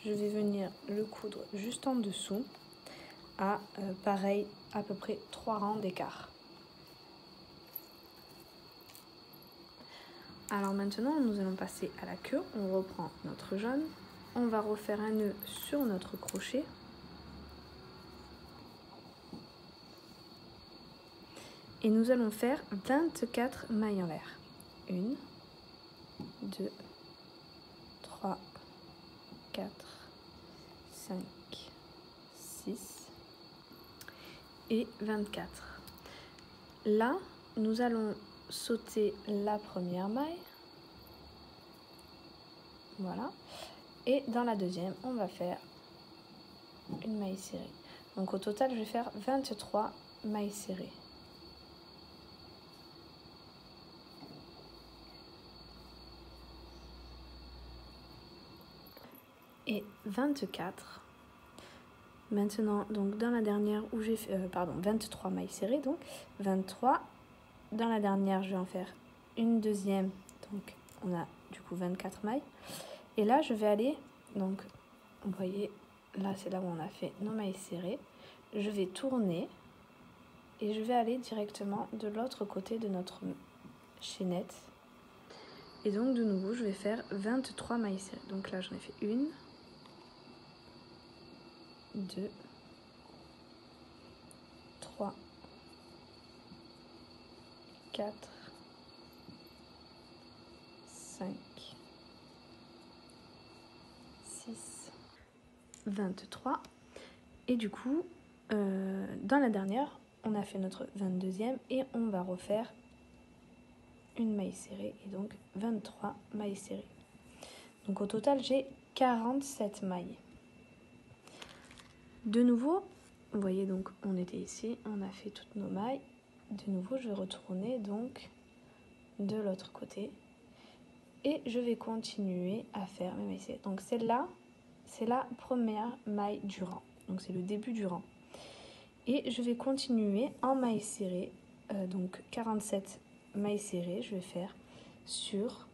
je vais venir le coudre juste en dessous à pareil, à peu près 3 rangs d'écart. Alors maintenant, nous allons passer à la queue. On reprend notre jaune. On va refaire un nœud sur notre crochet. Et nous allons faire 24 mailles en l'air. 1, 2, 3, 4, 5, 6 et 24. Là, nous allons sauter la première maille. Voilà. Et dans la deuxième, on va faire une maille serrée. Donc au total, je vais faire 23 mailles serrées. Et 24. Maintenant, donc dans la dernière où j'ai fait, 23 mailles serrées, donc 23. Dans la dernière, je vais en faire une deuxième, donc on a du coup 24 mailles. Et là, je vais aller, donc vous voyez, là c'est là où on a fait nos mailles serrées. Je vais tourner et je vais aller directement de l'autre côté de notre chaînette. Et donc de nouveau, je vais faire 23 mailles serrées. Donc là, j'en ai fait 1, 2, 3, 4, 5, 6, 23. Et du coup, dans la dernière, on a fait notre 22e et on va refaire une maille serrée et donc 23 mailles serrées. Donc au total, j'ai 47 mailles. De nouveau, vous voyez, donc on était ici, on a fait toutes nos mailles. De nouveau, je vais retourner donc de l'autre côté et je vais continuer à faire mes mailles serrées. Donc celle-là, c'est la première maille du rang. Donc c'est le début du rang. Et je vais continuer en mailles serrées, donc 47 mailles serrées, je vais faire sur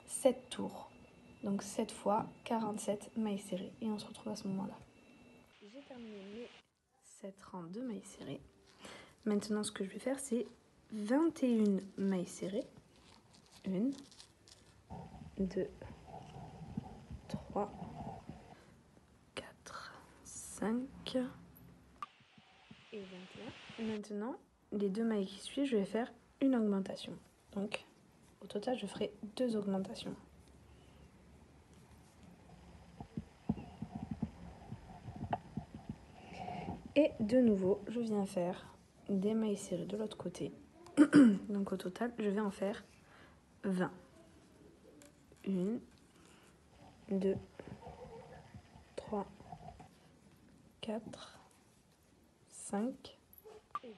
7 tours. Donc 7 fois 47 mailles serrées. Et on se retrouve à ce moment-là. J'ai terminé mes 7 rangs de mailles serrées. Maintenant, ce que je vais faire, c'est 21 mailles serrées. 1, 2, 3, 4, 5 et 21. Maintenant, les 2 mailles qui suivent, je vais faire une augmentation. Donc, au total, je ferai 2 augmentations. Et de nouveau, je viens faire des mailles serrées de l'autre côté. Donc au total, je vais en faire 20. 1, 2, 3, 4, 5 et 20.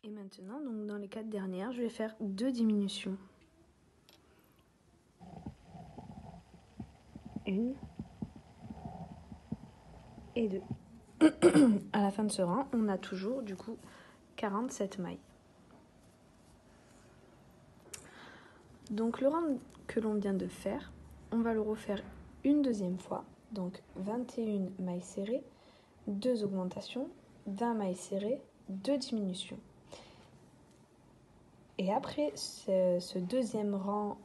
Et maintenant, donc dans les 4 dernières, je vais faire 2 diminutions. 1 et 2. À la fin de ce rang, on a toujours du coup 47 mailles. Donc le rang que l'on vient de faire, on va le refaire une deuxième fois. Donc 21 mailles serrées, 2 augmentations, 20 mailles serrées, 2 diminutions. Et après ce deuxième rang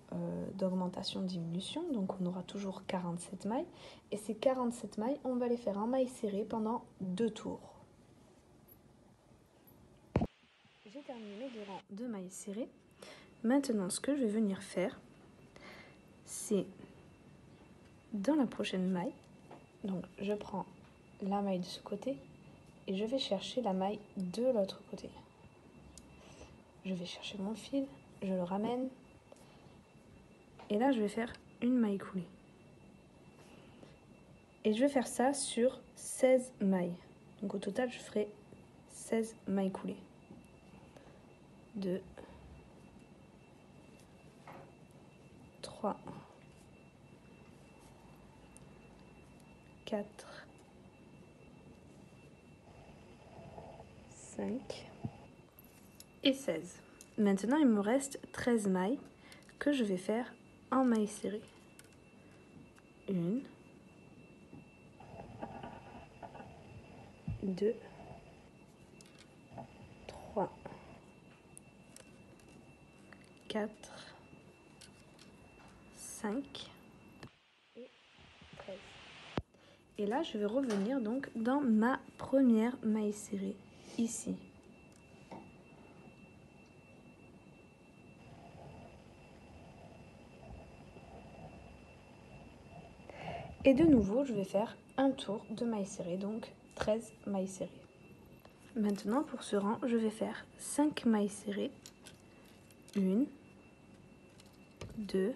d'augmentation-diminution, donc on aura toujours 47 mailles. Et ces 47 mailles, on va les faire en mailles serrées pendant 2 tours. J'ai terminé mes 2 rangs de mailles serrées. Maintenant, ce que je vais venir faire, c'est dans la prochaine maille, donc je prends la maille de ce côté et je vais chercher la maille de l'autre côté. Je vais chercher mon fil, je le ramène et là je vais faire une maille coulée. Et je vais faire ça sur 16 mailles. Donc au total je ferai 16 mailles coulées. 2, 3, 4, 5 et 16. Maintenant, il me reste 13 mailles que je vais faire en mailles serrées. 1, 2, 3, 4, 5 et 13. Et là, je vais revenir donc dans ma première maille serrée, ici. Et de nouveau, je vais faire un tour de maille serrée, donc 13 mailles serrées. Maintenant, pour ce rang, je vais faire 5 mailles serrées. 1, 2,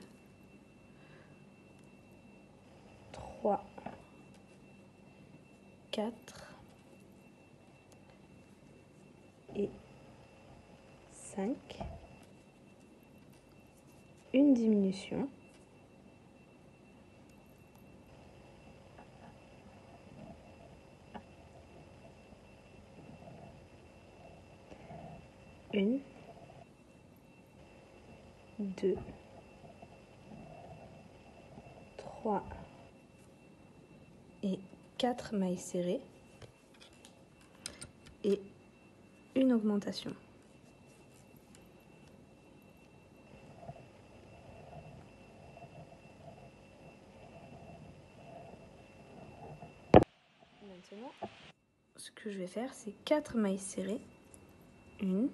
3, 4 et 5. Une diminution. Une, 2, 3 et 4 mailles serrées et une augmentation. Maintenant, ce que je vais faire, c'est 4 mailles serrées. 1,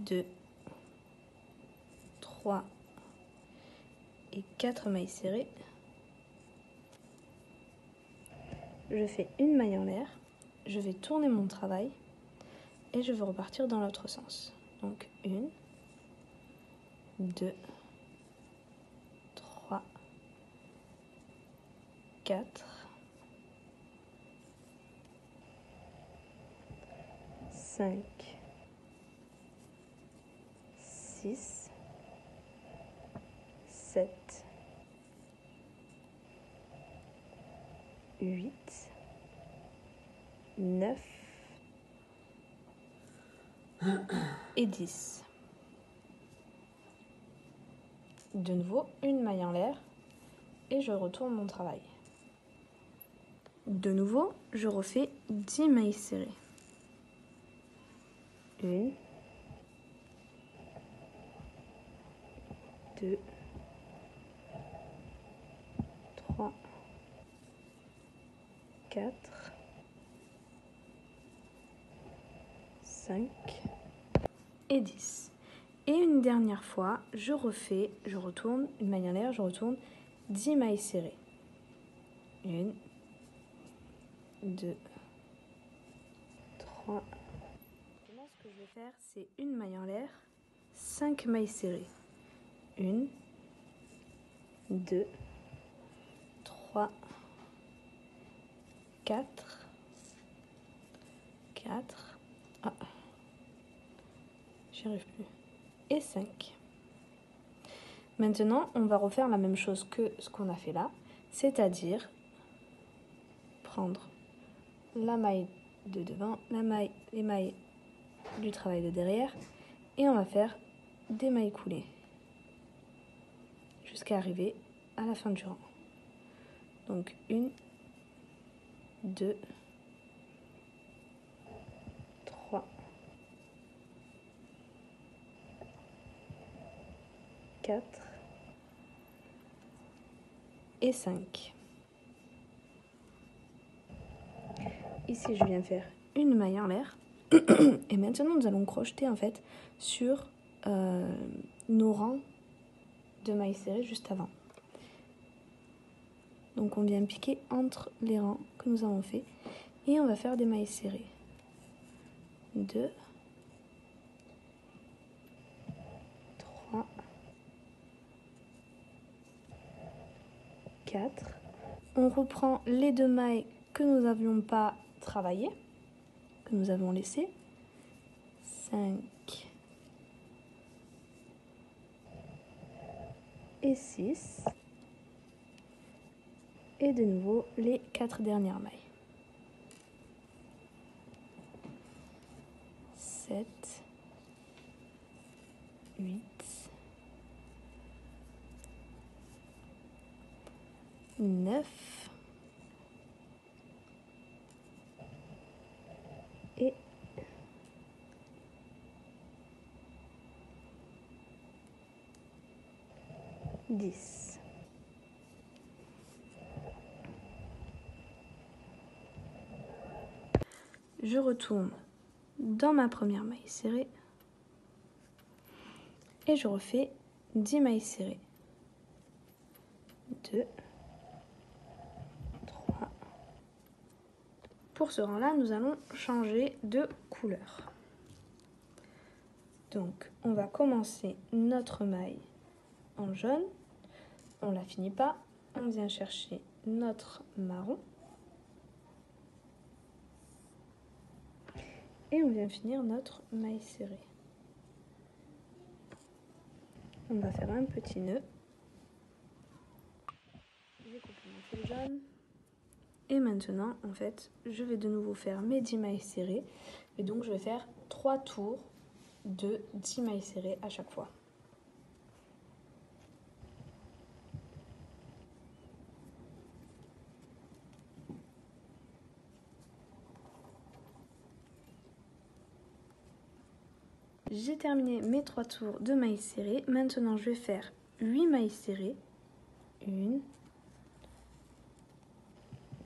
2, 3 et 4 mailles serrées. Je fais une maille en l'air, je vais tourner mon travail et je vais repartir dans l'autre sens. Donc 1, 2, 3, 4, 5, 6, 7, 8, 9 et 10. De nouveau, une maille en l'air et je retourne mon travail. De nouveau, je refais 10 mailles serrées. 1, 2, 3, 4, 5 et 10. Et une dernière fois, je retourne une maille en l'air, je retourne 10 mailles serrées. 1, 2, 3. Maintenant, ce que je vais faire, c'est une maille en l'air, 5 mailles serrées. 1, 2, 3, 4, 4, j'y arrive plus, et 5. Maintenant, on va refaire la même chose que ce qu'on a fait là, c'est-à-dire prendre la maille de devant, les mailles du travail de derrière, et on va faire des mailles coulées jusqu'à arriver à la fin du rang. Donc 1, 2, 3, 4 et 5. Ici, je viens faire une maille en l'air. Et maintenant, nous allons crocheter en fait sur nos rangs de mailles serrées juste avant. Donc, on vient piquer entre les rangs que nous avons fait et on va faire des mailles serrées. 2, 3, 4. On reprend les 2 mailles que nous n'avions pas travaillées, que nous avons laissées. 5 et 6. Et de nouveau les 4 dernières mailles. 7, 8, 9 et 10. Je retourne dans ma première maille serrée et je refais 10 mailles serrées. 2, 3. Pour ce rang-là, nous allons changer de couleur. Donc, on va commencer notre maille en jaune. On ne la finit pas. On vient chercher notre marron. Et on vient finir notre maille serrée. On va faire un petit nœud. J'ai coupé mon fil jaune. Et maintenant, en fait, je vais de nouveau faire mes 10 mailles serrées. Et donc, je vais faire 3 tours de 10 mailles serrées à chaque fois. J'ai terminé mes 3 tours de mailles serrées. Maintenant, je vais faire 8 mailles serrées. 1,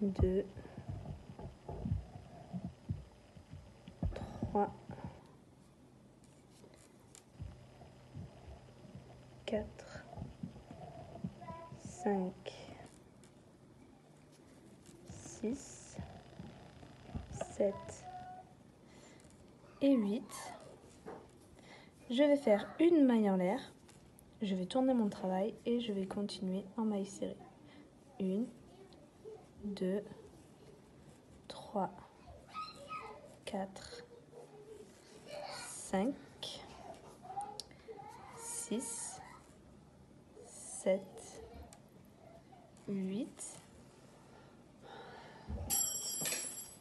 2, 3, 4, 5, 6, 7 et 8. Je vais faire une maille en l'air. Je vais tourner mon travail et je vais continuer en maille serrée. 1, 2, 3, 4, 5, 6, 7, 8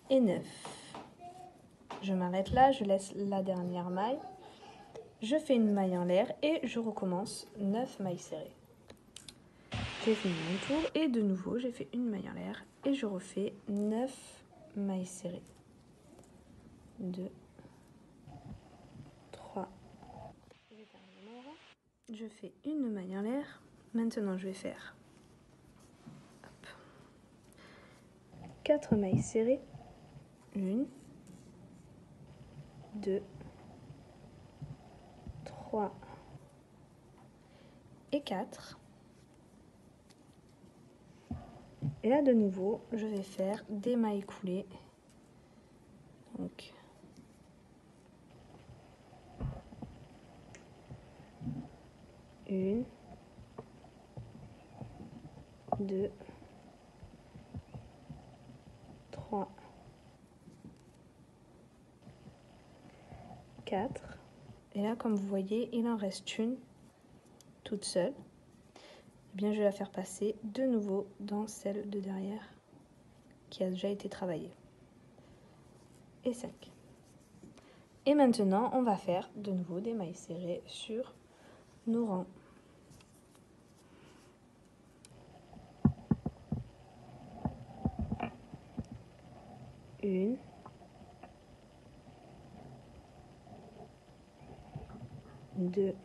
et 9. Je m'arrête là, je laisse la dernière maille. Je fais une maille en l'air et je recommence 9 mailles serrées. J'ai fini mon tour et de nouveau j'ai fait une maille en l'air et je refais 9 mailles serrées. 2, 3. Je fais une maille en l'air. Maintenant je vais faire 4 mailles serrées. 1, 2, 3 et 4. Et là de nouveau, je vais faire des mailles coulées. Donc 1, 2, 3, 4. Et là, comme vous voyez, il en reste une toute seule. Eh bien, je vais la faire passer de nouveau dans celle de derrière qui a déjà été travaillée. Et 5. Et maintenant, on va faire de nouveau des mailles serrées sur nos rangs. Une, 2,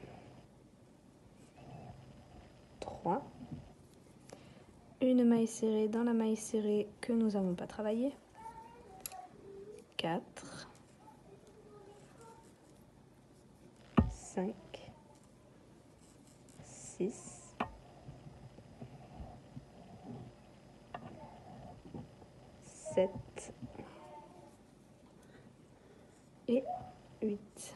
points. Une maille serrée dans la maille serrée que nous n'avons pas travaillé. 4, 5, 6, 7 et 8.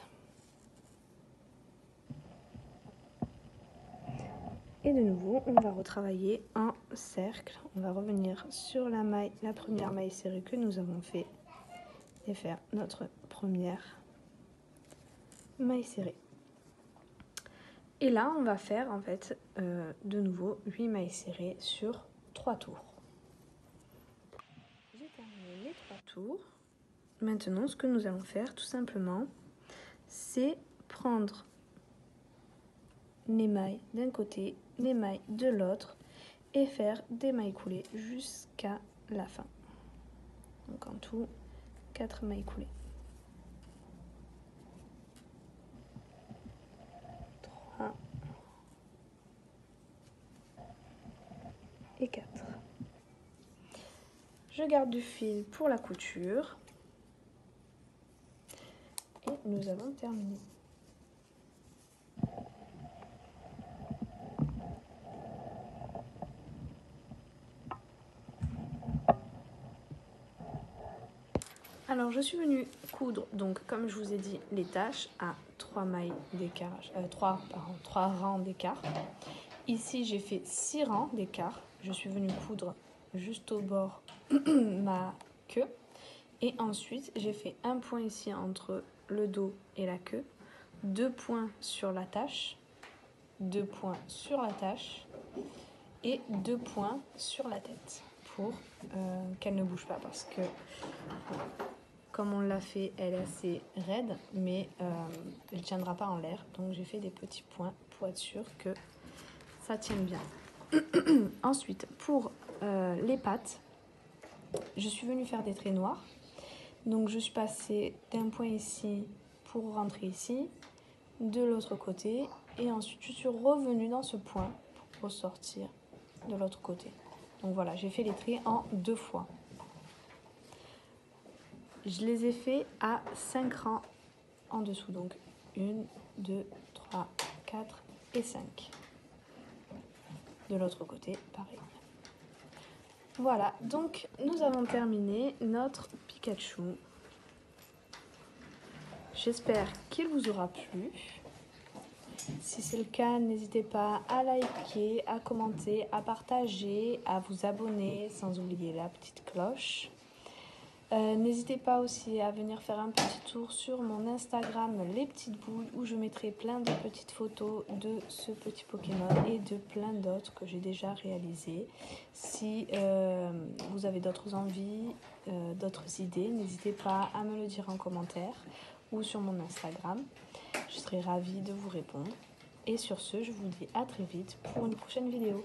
Et de nouveau, on va retravailler un cercle. On va revenir sur la première maille serrée que nous avons fait et faire notre première maille serrée. Et là, on va faire en fait de nouveau 8 mailles serrées sur 3 tours. J'ai terminé les 3 tours. Maintenant, ce que nous allons faire tout simplement, c'est prendre les mailles d'un côté, les mailles de l'autre et faire des mailles coulées jusqu'à la fin. Donc en tout, 4 mailles coulées. 3 et 4. Je garde du fil pour la couture et nous avons terminé. Alors je suis venue coudre, donc comme je vous ai dit, les tâches à 3 mailles d'écart, 3 rangs d'écart. Ici j'ai fait 6 rangs d'écart. Je suis venue coudre juste au bord ma queue. Et ensuite j'ai fait un point ici entre le dos et la queue, 2 points sur la tâche, 2 points sur la tâche et 2 points sur la tête pour qu'elle ne bouge pas parce que comme on l'a fait, elle est assez raide, mais elle ne tiendra pas en l'air. Donc j'ai fait des petits points pour être sûr que ça tienne bien. Ensuite, pour les pattes, je suis venue faire des traits noirs. Donc je suis passée d'un point ici pour rentrer ici, de l'autre côté. Et ensuite, je suis revenue dans ce point pour ressortir de l'autre côté. Donc voilà, j'ai fait les traits en 2 fois. Je les ai fait à 5 rangs en dessous. Donc 1, 2, 3, 4 et 5. De l'autre côté, pareil. Voilà, donc nous avons terminé notre Pikachu. J'espère qu'il vous aura plu. Si c'est le cas, n'hésitez pas à liker, à commenter, à partager, à vous abonner, sans oublier la petite cloche. N'hésitez pas aussi à venir faire un petit tour sur mon Instagram Les Petites Boules où je mettrai plein de petites photos de ce petit Pokémon et de plein d'autres que j'ai déjà réalisés. Si vous avez d'autres envies, d'autres idées, n'hésitez pas à me le dire en commentaire ou sur mon Instagram. Je serai ravie de vous répondre. Et sur ce, je vous dis à très vite pour une prochaine vidéo.